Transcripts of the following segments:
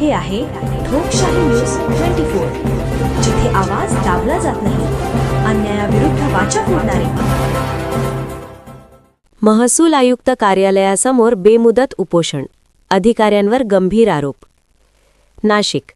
हे आहे ठोकशाही न्यूज 24, जिथे आवाज दाबला जात नाही, अन्यायाविरुद्ध वाचा फोडणारे. महसूल आयुक्त कार्यालयासमोर बेमुदत उपोषण, अधिकाऱ्यांवर गंभीर आरोप. नाशिक.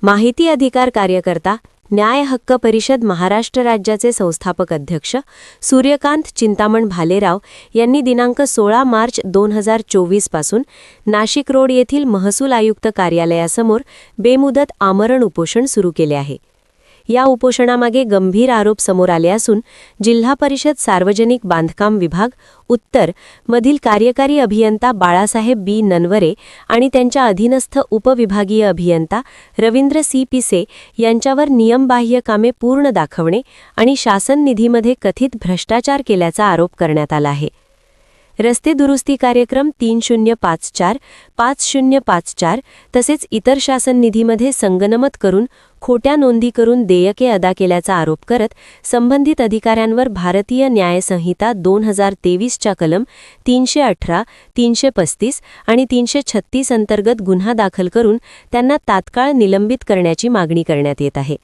माहिती अधिकार कार्यकर्ता, न्याय हक्क परिषद महाराष्ट्र राज्याचे संस्थापक अध्यक्ष सूर्यकांत चिंतामण भालेराव यांनी दिनांक 16 मार्च 2024 पासून नाशिक रोड येथील महसूल आयुक्त कार्यालयासमोर बेमुदत आमरण उपोषण सुरू केले आहे. या उपोषणामागे गंभीर आरोप समोर आले असून जिल्हा परिषद सार्वजनिक बांधकाम विभाग उत्तर मधील कार्यकारी अभियंता बाळासाहेब बी ननवरे आणि त्यांच्या अधीनस्थ उपविभागीय अभियंता रवींद्र सी पिसे यांच्यावर नियमबाह्य कामे पूर्ण दाखवणे आणि शासन निधीमध्ये कथित भ्रष्टाचार केल्याचा आरोप करण्यात आला आहे. रस्ते दुरुस्ती कार्यक्रम 3054, 5054 तसेच इतर शासन निधीमध्ये संगनमत करून खोट्या नोंदी करून देयके अदा केल्याचा आरोप करत संबंधित अधिकाऱ्यांवर भारतीय न्याय संहिता 2023च्या कलम 318, 335 आणि 336 अंतर्गत गुन्हा दाखल करून त्यांना तात्काळ निलंबित करण्याची मागणी करण्यात येत आहे.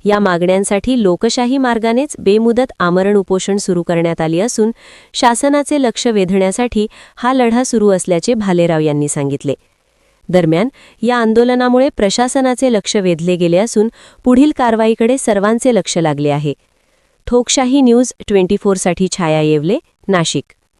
या मागण्यांसाठी लोकशाही मार्गानेच बेमुदत आमरण उपोषण सुरू करण्यात आली असून शासनाचे लक्ष वेधण्यासाठी हा लढा सुरू असल्याचे भालेराव यांनी सांगितले. दरम्यान या आंदोलनामुळे प्रशासनाचे लक्ष वेधले गेले असून पुढील कारवाईकडे सर्वांचे लक्ष लागले आहे. ठोकशाही न्यूज 24 साठी छाया येवले, नाशिक.